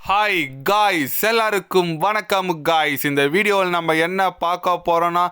Hi guys, எல்லாருக்கும் வணக்கம் guys. இந்த வீடியோவில் நம்ம என்ன பார்க்க போகிறோன்னா,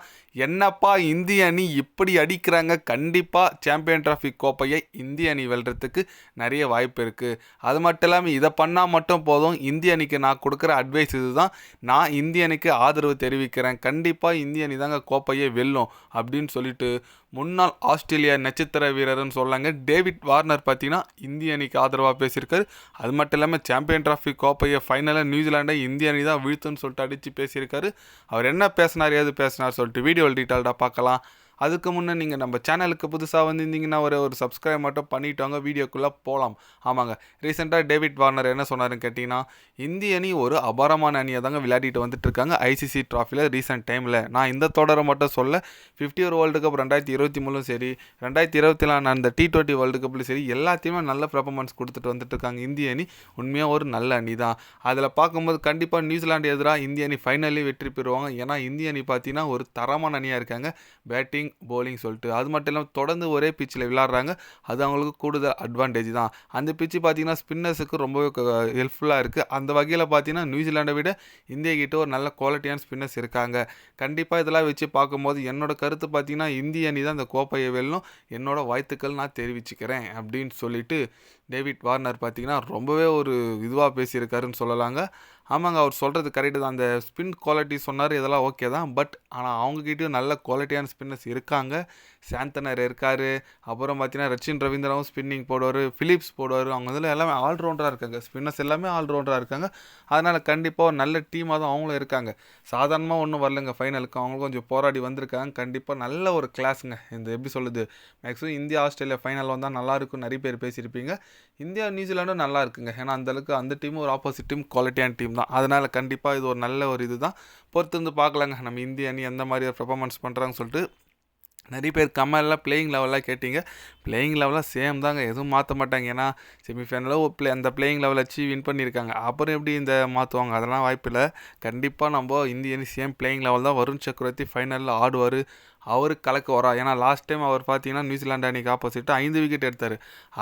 என்னப்பா இந்திய அணி இப்படி அடிக்கிறாங்க, கண்டிப்பாக சாம்பியன் டிராஃபி கோப்பையை இந்திய அணி வெல்றதுக்கு நிறைய வாய்ப்பு இருக்குது. அது மட்டும் இல்லாமல் இதை பண்ணால் மட்டும் போதும். இந்திய அணிக்கு நான் கொடுக்குற அட்வைஸ் இதுதான். நான் இந்திய அணிக்கு ஆதரவு தெரிவிக்கிறேன். கண்டிப்பாக இந்திய அணி தாங்க கோப்பையை வெல்லும் அப்படின்னு சொல்லிட்டு முன்னாள் ஆஸ்திரேலியா நட்சத்திர வீரர்னு சொல்லாங்க டேவிட் வார்னர் பார்த்தீங்கன்னா இந்திய அணிக்கு ஆதரவாக பேசியிருக்காரு. அது மட்டும் இல்லாமல் சாம்பியன் டிராஃபி கோப்பையை ஃபைனலாக நியூசிலாண்டை இந்திய அணி தான் வீழ்த்துன்னு சொல்லிட்டு அடித்து பேசியிருக்காரு. அவர் என்ன பேசினார், ஏது பேசினார் சொல்லிட்டு வீடியோ டீட்டெயில்டாக பார்க்கலாம். அதுக்கு முன்னே நீங்கள் நம்ம சேனலுக்கு புதுசாக வந்திருந்தீங்கன்னா ஒரு சப்ஸ்கிரைப் மட்டும் பண்ணிவிட்டாங்க. வீடியோக்குள்ளே போகலாம். ஆமாங்க, ரீசெண்டாக டேவிட் வார்னர் என்ன சொன்னாருன்னு கேட்டிங்கன்னா, இந்திய அணி ஒரு அபாரமான அணியை தாங்க விளையாடிட்டு வந்துட்டு இருக்காங்க ஐசிசி ட்ராஃபியில் ரீசெண்ட் டைமில். நான் இந்த தொடரை மட்டும் சொல்ல, 50 ஓவர் வேர்ல்டு கப் 2023 சரி, 2024 அந்த T20 வேர்ல்டு கப்லையும் சரி, எல்லாத்தையுமே நல்ல பெர்ஃபார்மன்ஸ் கொடுத்துட்டு வந்துட்டு இருக்காங்க இந்திய அணி. உண்மையாக ஒரு நல்ல அணி தான். அதில் பார்க்கும்போது கண்டிப்பாக நியூசிலாண்டு எதிராக இந்திய அணி ஃபைனல்லே வெற்றி பெறுவாங்க. ஏன்னா இந்திய அணி பார்த்தீங்கன்னா ஒரு தரமான அணியாக இருக்காங்க, பேட்டிங் போலிங் சொல்லிட்டு. அது மட்டும் இல்லாமல் தொடர்ந்து ஒரே பிச்சில் விளையாடுறாங்க. அது அவங்களுக்கு கூடுதல் அட்வான்டேஜ் தான். அந்த பிச்சு பார்த்தீங்கன்னா ஸ்பின்னர்ஸுக்கு ரொம்பவே ஹெல்ப்ஃபுல்லாக இருக்குது. அந்த வகையில் பார்த்தீங்கன்னா நியூசிலாண்டை விட இந்திய கிட்ட ஒரு நல்ல குவாலிட்டியான ஸ்பின்னர்ஸ் இருக்காங்க. கண்டிப்பாக இதெல்லாம் வச்சு பார்க்கும்போது என்னோட கருத்து பார்த்தீங்கன்னா இந்திய அணி தான் இந்த கோப்பையை வெல்லும். என்னோட வாழ்த்துக்கள் நான் தெரிவிச்சுக்கிறேன் அப்படின்னு சொல்லிட்டு டேவிட் வார்னர் பார்த்தீங்கன்னா ரொம்பவே ஒரு இதுவாக பேசியிருக்காருன்னு சொல்லலாங்க. ஆமாங்க, அவர் சொல்கிறது கரெக்டு தான். அந்த ஸ்பின் குவாலிட்டி சொன்னார், இதெல்லாம் ஓகே தான். பட் ஆனால் அவங்ககிட்டயும் நல்ல குவாலிட்டியான ஸ்பின்னர்ஸ் இருக்காங்க. சாந்தனர் இருக்கார். அப்புறம் பார்த்தீங்கன்னா ரச்சின் ரவீந்திராவும் ஸ்பின்னிங் போடுவார், ஃபிலிப்ஸ் போடுவார். அவங்க இதில் எல்லாமே ஆல்ரவுண்டராக இருக்காங்க. ஸ்பின்னர்ஸ் எல்லாமே ஆல்ரவுண்டராக இருக்காங்க. அதனால் கண்டிப்பாக ஒரு நல்ல டீமாக தான் அவங்களும் இருக்காங்க. சாதாரணமாக ஒன்றும் வரலங்க ஃபைனலுக்கு. அவங்களும் கொஞ்சம் போராடி வந்திருக்காங்க. கண்டிப்பாக நல்ல ஒரு கிளாஸுங்க. இந்த எப்படி சொல்லுது, மேக்ஸிமம் இந்தியா ஆஸ்திரேலியா ஃபைனல் வந்தால் நல்லாயிருக்கும் நிறைய பேர் பேசியிருப்பீங்க. இந்தியா நியூசிலாண்டும் நல்லா இருக்குங்க. ஏன்னா அந்தளவுக்கு அந்த டீமும் ஒரு ஆப்போசிட் டீம் குவாலிட்டியான டீம் தான். அதனால் கண்டிப்பாக இது ஒரு நல்ல ஒரு இது தான். பொறுத்து வந்து பார்க்கலாங்க நம்ம இந்திய அணி எந்த மாதிரி ஒரு பெர்ஃபார்மன்ஸ் பண்ணுறாங்கன்னு சொல்லிட்டு. நிறைய பேர் கமெண்ட்லாம் பிளேயிங் லெவலாக கேட்டிங்க. பிளேயிங் லெவலாக சேம் தாங்க, எதுவும் மாற்ற மாட்டாங்க. ஏன்னா செமிஃபைனலில் அந்த பிளேயிங் லெவல் வச்சு வின் பண்ணியிருக்காங்க. அப்புறம் எப்படி இந்த மாற்றுவாங்க, அதெல்லாம் வாய்ப்பில்லை. கண்டிப்பாக நம்ம இந்திய அணி சேம் பிளேயிங் லெவல் தான். வருண் சக்கரவர்த்தி ஃபைனலில் ஆடுவார். அவருக்கு கலக்க வரா. ஏன்னா லாஸ்ட் டைம் அவர் பார்த்தீங்கன்னா நியூசிலாண்டு அணிக்கு ஆப்போசிட்டு 5 விக்கெட் எடுத்தார்.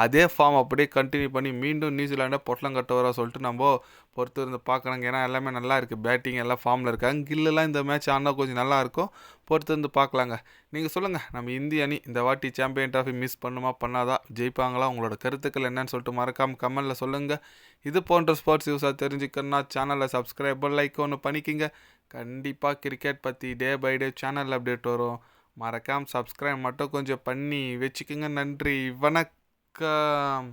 அதே ஃபார்ம் அப்படியே கண்டினியூ பண்ணி மீண்டும் நியூசிலாண்டை பொட்டலம் கட்ட வரா சொல்லிட்டு நம்ம பொறுத்து இருந்து பார்க்கணுங்க. ஏன்னா எல்லாமே நல்லா இருக்குது, பேட்டிங் எல்லாம் ஃபார்மில் இருக்காங்க. கில்லெலாம் இந்த மேட்ச் ஆனால் கொஞ்சம் நல்லாயிருக்கும். பொறுத்து இருந்து பார்க்கலாங்க. நீங்கள் சொல்லுங்கள், நம்ம இந்திய அணி இந்த வாட்டி சாம்பியன் ட்ராஃபி மிஸ் பண்ணுமா பண்ணாதா, ஜெயிப்பாங்களா? உங்களோட கருத்துக்கள் என்னன்னு சொல்லிட்டு மறக்காமல் கமெண்ட்டில் சொல்லுங்கள். இது போன்ற ஸ்போர்ட்ஸ் யூஸாக தெரிஞ்சுக்கணுன்னா சேனலை சப்ஸ்கிரைப் லைக் ஒன்று பண்ணிக்கிங்க. கண்டிப்பாக கிரிக்கெட் பற்றி day by day channel update வரும். மறக்காமல் சப்ஸ்கிரைப் மட்டும் கொஞ்சம் பண்ணி வச்சுக்கோங்க. நன்றி, வணக்கம்.